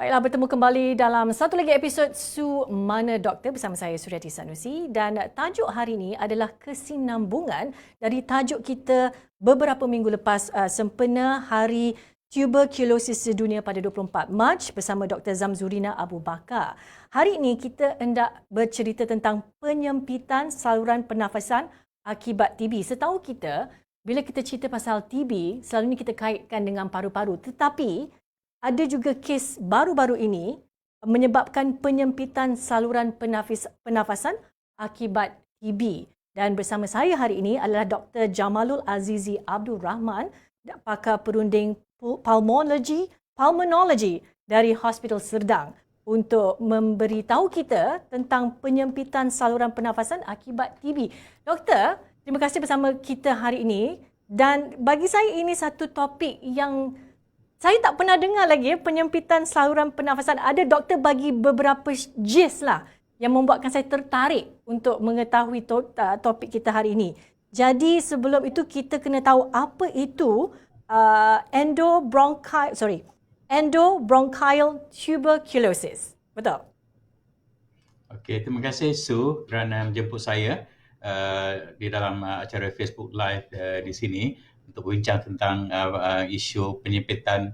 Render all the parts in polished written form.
Baiklah, bertemu kembali dalam satu lagi episod Su Mana Doktor bersama saya Suryati Sanusi, dan tajuk hari ini adalah kesinambungan dari tajuk kita beberapa minggu lepas sempena Hari Tuberkulosis Sedunia pada 24 Mac bersama Dr. Zamzurina Abu Bakar. Hari ini kita hendak bercerita tentang penyempitan saluran pernafasan akibat TB. Setahu kita, bila kita cerita pasal TB, selalunya kita kaitkan dengan paru-paru, tetapi ada juga kes baru-baru ini menyebabkan penyempitan saluran pernafasan akibat TB. Dan bersama saya hari ini adalah Dr. Jamalul Azizi Abdul Rahman, pakar perunding pulmonologi dari Hospital Serdang, untuk memberitahu kita tentang penyempitan saluran pernafasan akibat TB. Doktor, terima kasih bersama kita hari ini, dan bagi saya ini satu topik yang saya tak pernah dengar lagi, penyempitan saluran pernafasan. Ada doktor bagi beberapa gist lah yang membuatkan saya tertarik untuk mengetahui topik kita hari ini. Jadi sebelum itu kita kena tahu apa itu endobronchial tuberculosis. Betul? Okey, terima kasih Su kerana menjemput saya di dalam acara Facebook Live di sini untuk berbincang tentang isu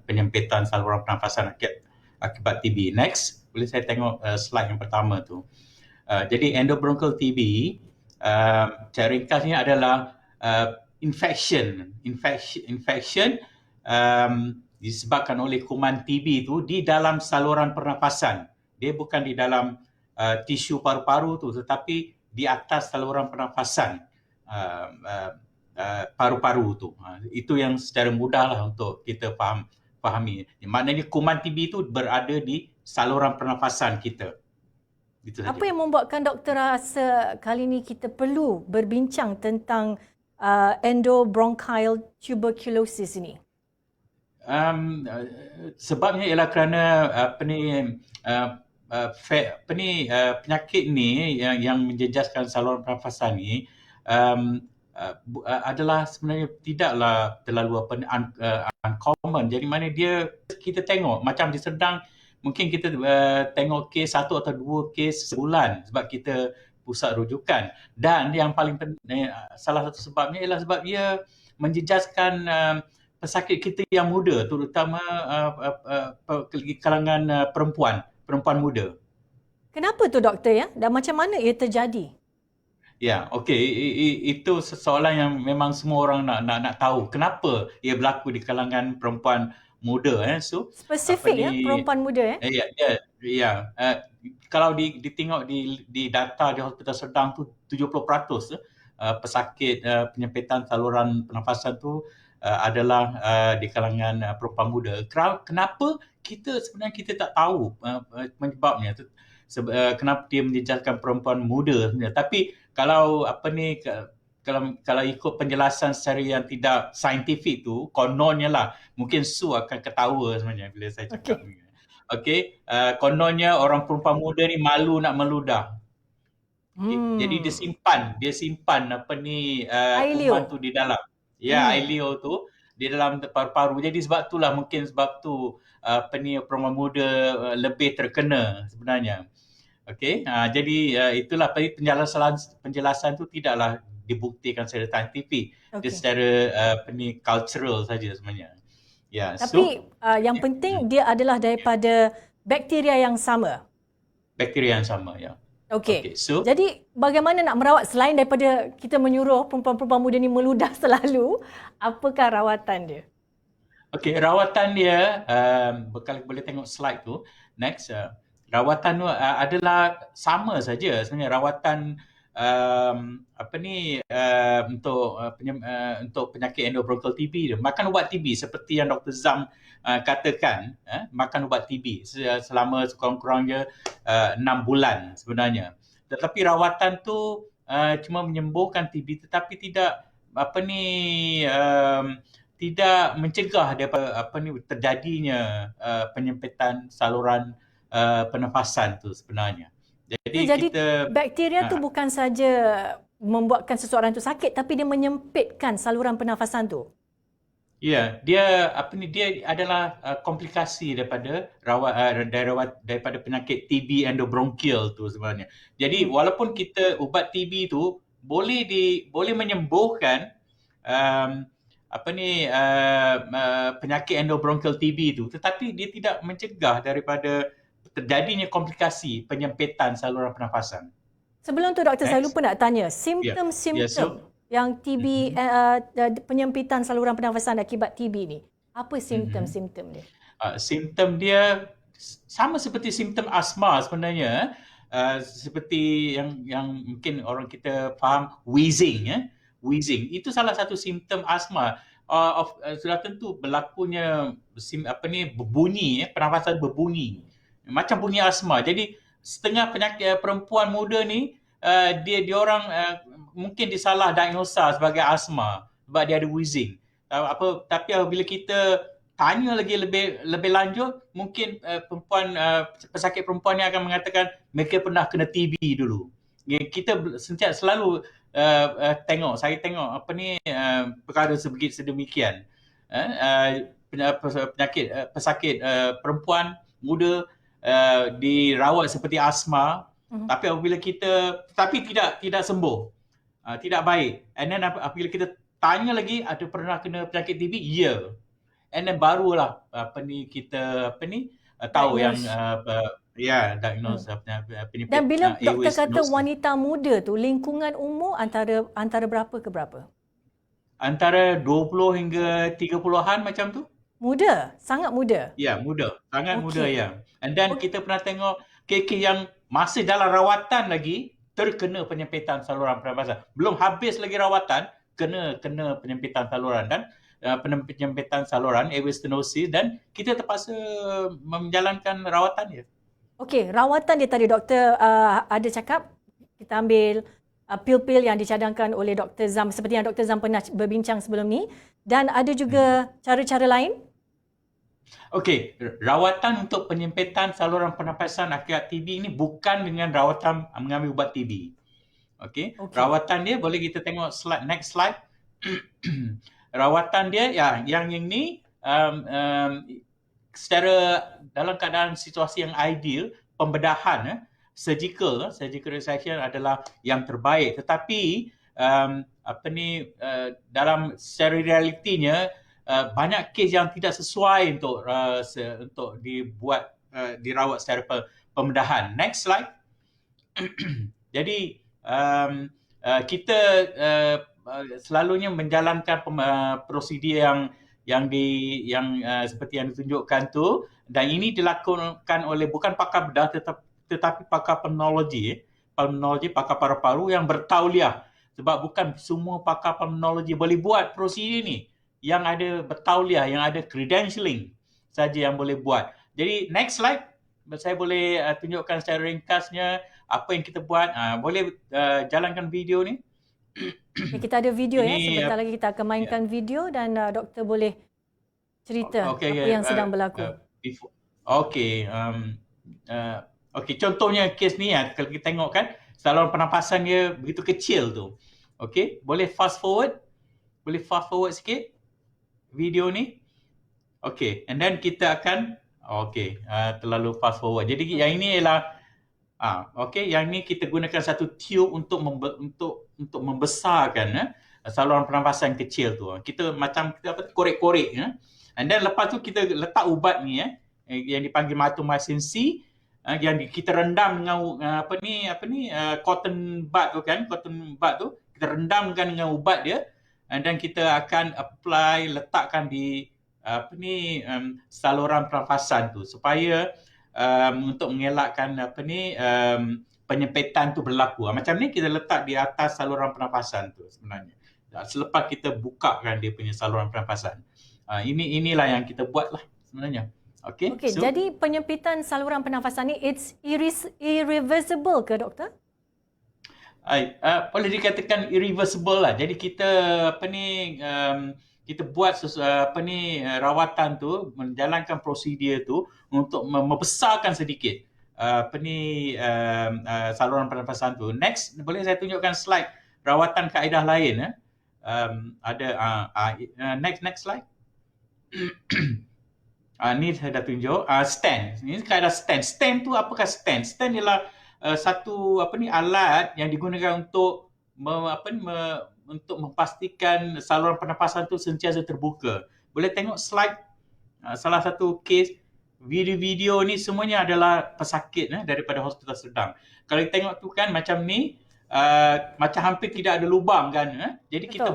penyempitan saluran pernafasan akibat TB. Next, boleh saya tengok slide yang pertama tu. Jadi endobronchial TB, cara ringkasnya adalah infection disebabkan oleh kuman TB tu di dalam saluran pernafasan. Dia bukan di dalam tisu paru-paru tu, tetapi di atas saluran pernafasan. Paru-paru tu. Itu yang secara mudahlah untuk kita fahami. Maknanya kuman TB itu berada di saluran pernafasan kita. Itu saja. Apa yang membuatkan doktor rasa kali ini kita perlu berbincang tentang endobronchial tuberculosis ini? Sebabnya ialah kerana penyakit ni yang menjejaskan saluran pernafasan ni adalah sebenarnya tidaklah terlalu uncommon. Jadi mana kita tengok macam di Serdang, mungkin kita tengok kes 1 atau 2 kes sebulan sebab kita pusat rujukan. Dan yang paling salah satu sebabnya ialah sebab ia menjejaskan pesakit kita yang muda, terutama kalangan perempuan muda. Kenapa tu doktor ya? Dan macam mana ia terjadi? Ya, okey. Itu soalan yang memang semua orang nak tahu. Kenapa ia berlaku di kalangan perempuan muda? So, spesifik perempuan muda Ya. Kalau ditengok di data di Hospital Serdang tu 70% pesakit penyempitan saluran pernafasan tu adalah di kalangan perempuan muda. Kenapa sebenarnya kita tak tahu penyebabnya tu? Kenapa dia menjejaskan perempuan muda sebenarnya. Tapi kalau kalau ikut penjelasan secara yang tidak saintifik tu, kononnya lah, mungkin Su akan ketawa sebenarnya bila saya cakap. Okey, kononnya orang perempuan muda ni malu nak meludah. Jadi dia simpan kuman tu di dalam. Ya, ailio tu di dalam paru-paru. Jadi sebab tu perempuan muda lebih terkena sebenarnya. Okey, jadi itulah penjelasan tu tidaklah dibuktikan secara saintifik. Dia secara cultural saja sebenarnya. Ya. Tapi yang penting dia adalah daripada bakteria yang sama. Bakteria yang sama, ya. Okey. So, jadi bagaimana nak merawat selain daripada kita menyuruh perempuan-perempuan muda ni meludah selalu, apakah rawatan dia? Okey, rawatan dia kalau boleh tengok slide tu. Next. Rawatan tu adalah sama saja sebenarnya. Rawatan untuk penyakit endobronchial TB dia. Makan ubat TB seperti yang Dr. Zam katakan, makan ubat TB selama sekurang-kurangnya 6 bulan sebenarnya. Tetapi rawatan tu cuma menyembuhkan TB tetapi tidak tidak mencegah daripada terjadinya penyempitan saluran pernafasan tu sebenarnya. Jadi Jadi kita bakteria tu uh, bukan saja membuatkan seseorang tu sakit, tapi dia menyempitkan saluran pernafasan tu. ya, dia adalah komplikasi daripada daripada penyakit TB endobronchial tu sebenarnya. Jadi walaupun kita ubat TB tu boleh menyembuhkan um, penyakit endobronchial TB tu, tetapi dia tidak mencegah daripada terjadinya komplikasi penyempitan saluran pernafasan. Sebelum tu Doktor, saya Next. lupa nak tanya, Ya. simptom-simptom yang TB, penyempitan saluran pernafasan akibat TB ni, apa simptom-simptom dia? Simptom dia sama seperti simptom asma sebenarnya. Seperti yang mungkin orang kita faham, wheezing. Wheezing itu salah satu simptom asma. Sudah tentu berlakunya berbunyi, pernafasan berbunyi macam bunyi asma. Jadi setengah penyakit perempuan muda ni dia orang mungkin disalah diagnosa sebagai asma sebab dia ada wheezing. Tapi apabila kita tanya lagi lebih lanjut, mungkin pesakit perempuan ni akan mengatakan mereka pernah kena TB dulu. Kita sentiasa selalu saya tengok perkara sedemikian. Pesakit perempuan muda dirawat seperti asma, tapi apabila tapi tidak sembuh, tidak baik. And then apabila kita tanya lagi, ada pernah kena penyakit TB? Ya. And then barulah kita tahu yang diagnose penyakit. Dan bila doktor kata wanita muda tu, lingkungan umur antara berapa ke berapa? Antara 20 hingga 30-an macam tu. Muda, sangat muda. Ya, muda, sangat muda ya. And then kita pernah tengok kes yang masih dalam rawatan lagi terkena penyempitan saluran pernafasan. Belum habis lagi rawatan, kena penyempitan saluran dan penyempitan saluran airway stenosis, dan kita terpaksa menjalankan rawatan dia. Okey, rawatan dia tadi doktor ada cakap kita ambil pil-pil yang dicadangkan oleh Dr. Zam seperti yang Dr. Zam pernah berbincang sebelum ni, dan ada juga cara-cara lain. Okey, rawatan untuk penyempitan saluran pernafasan akibat TB ini bukan dengan rawatan mengambil ubat TB. Okey. Rawatan dia boleh kita tengok next slide. Rawatan dia yang ini secara dalam keadaan situasi yang ideal, pembedahan surgical resection adalah yang terbaik, tetapi dalam secara realitinya banyak kes yang tidak sesuai untuk dirawat secara pembedahan. Next slide. Jadi kita selalunya menjalankan prosedur yang seperti yang ditunjukkan tu, dan ini dilakukan oleh bukan pakar bedah tetapi pakar pulmonologi, pakar paru-paru yang bertauliah, sebab bukan semua pakar pulmonologi boleh buat prosedur ni. Yang ada bertauliah, yang ada credentialing saja yang boleh buat. Jadi next slide, saya boleh tunjukkan secara ringkasnya apa yang kita buat. Boleh jalankan video ni. Kita ada video sebentar lagi kita akan mainkan video dan doktor boleh cerita apa yang sedang berlaku. Okey, contohnya kes ni kalau kita tengok kan, saluran pernafasan dia begitu kecil tu. Okey, boleh fast forward sikit video ni. Okey, and then kita akan terlalu fast forward. Jadi yang ini ialah yang ni kita gunakan satu tube untuk membesarkan saluran pernafasan kecil tu. Kita korek-korek and then lepas tu kita letak ubat ni yang dipanggil Mitomycin C yang kita rendam dengan cotton bud tu kita rendamkan dengan ubat dia, and then kita akan letakkan di saluran pernafasan tu supaya untuk mengelakkan penyempitan tu berlaku. Macam ni kita letak di atas saluran pernafasan tu sebenarnya. Selepas kita bukakan dia punya saluran pernafasan. Inilah yang kita buatlah sebenarnya. Okey. Jadi penyempitan saluran pernafasan ni it's irreversible ke doktor? boleh dikatakan irreversible lah. Jadi kita kita buat rawatan tu, menjalankan prosedur tu untuk membesarkan sedikit saluran pernafasan tu. Next, boleh saya tunjukkan slide rawatan kaedah lain. Next slide. Ni saya dah tunjuk. Stent. Ini kaedah stent. Stent tu apakah stent? Stent ialah satu alat yang digunakan untuk untuk memastikan saluran pernafasan tu sentiasa terbuka. Boleh tengok slide salah satu kes video-video ni semuanya adalah pesakit daripada hospital sedang. Kalau tengok tu kan macam ni, macam hampir tidak ada lubang kan. Jadi kita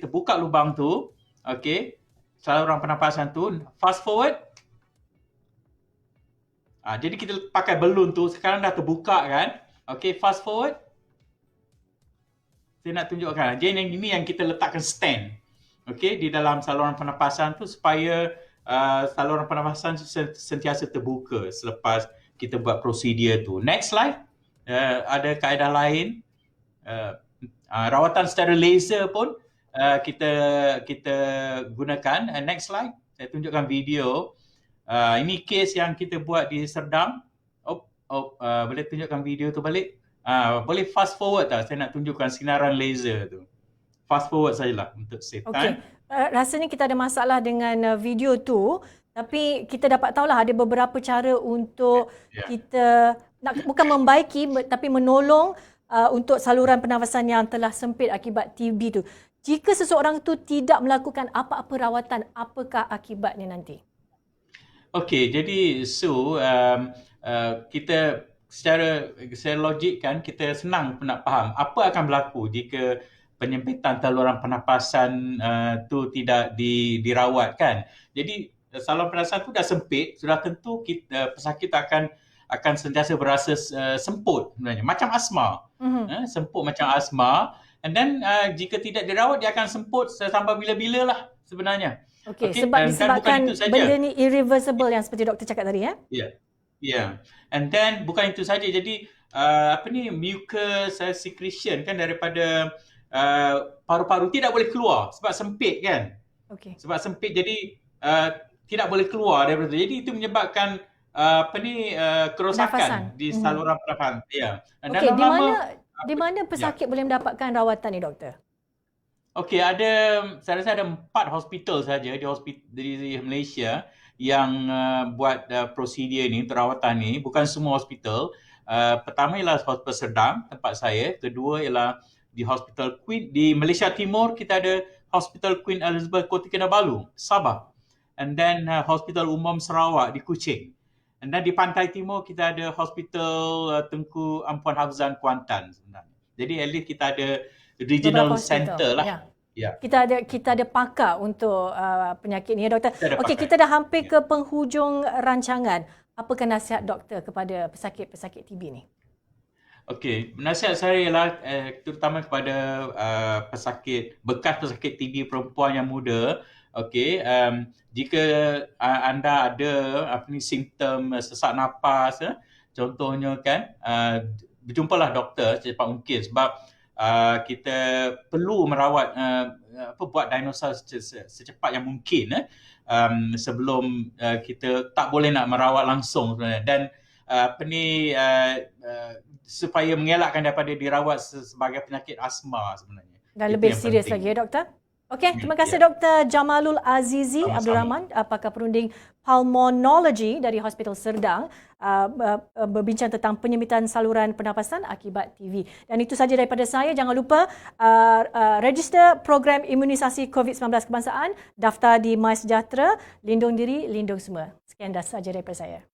buka lubang tu, okey, saluran pernafasan tu, fast forward. Jadi kita pakai balon tu, sekarang dah terbuka kan. Okey, fast forward. Saya nak tunjukkan. Jadi ini yang kita letakkan stand. Okey, di dalam saluran pernafasan tu supaya saluran pernafasan sentiasa terbuka selepas kita buat prosedur tu. Next slide. Ada kaedah lain. Rawatan secara laser pun kita gunakan. Next slide. Saya tunjukkan video. Ini kes yang kita buat di Serdang. Boleh tunjukkan video tu balik? Boleh fast forward tak? Saya nak tunjukkan sinaran laser tu. Fast forward sajalah untuk save time. Rasanya kita ada masalah dengan video tu, tapi kita dapat tahulah ada beberapa cara untuk kita bukan membaiki tapi menolong untuk saluran pernafasan yang telah sempit akibat TB tu. Jika seseorang tu tidak melakukan apa-apa rawatan, apakah akibatnya nanti? Okey, jadi kita secara logik kan kita senang nak faham apa akan berlaku jika penyempitan saluran pernafasan tu tidak dirawat kan. Jadi saluran pernafasan tu dah sempit, sudah tentu pesakit akan sentiasa berasa semput sebenarnya, macam asma. Semput macam asma, and then jika tidak dirawat dia akan semput sampai bila-bila lah sebenarnya. Okey, disebabkan benda ni irreversible yang seperti doktor cakap tadi Ya. And then bukan itu saja. Jadi mucus secretion kan daripada paru-paru tidak boleh keluar sebab sempit kan. Okey. Sebab sempit jadi tidak boleh keluar daripada itu. Jadi itu menyebabkan kerosakan di saluran pernafasan. Ya. Okey, di mana pesakit boleh mendapatkan rawatan ni doktor? Okey, saya rasa ada 4 hospital saja di Malaysia yang buat prosedur ni, perawatan ni. Bukan semua hospital. Pertama ialah Hospital Serdang, tempat saya. Kedua ialah di Hospital Queen. Di Malaysia Timur, kita ada Hospital Queen Elizabeth Kota Kinabalu, Sabah. And then Hospital Umum Sarawak di Kuching. And then di Pantai Timur, kita ada Hospital Tengku Ampuan Hafzan Kuantan sebenarnya. Jadi at least kita ada regional center lah. Ya. Kita ada pakar untuk penyakit ni ya doktor. Okey, kita dah hampir ke penghujung rancangan. Apakah nasihat doktor kepada pesakit-pesakit TB ni? Okey, nasihat saya ialah terutama kepada bekas pesakit TB perempuan yang muda. Okey, jika anda ada simptom sesak napas, contohnya kan, berjumpalah doktor secepat mungkin sebab kita perlu merawat buat diagnosa secepat yang mungkin sebelum kita tak boleh nak merawat langsung sebenarnya. Dan supaya mengelakkan daripada dirawat sebagai penyakit asma sebenarnya. Dan lebih serius lagi ya doktor? Okey, terima kasih Dr. Jamalul Azizi Abdul Rahman, pakar perunding pulmonologi dari Hospital Serdang, berbincang tentang penyempitan saluran pernafasan akibat TB. Dan itu saja daripada saya. Jangan lupa register program imunisasi COVID-19 kebangsaan, daftar di MySejahtera, lindung diri, lindung semua. Sekian dah saja daripada saya.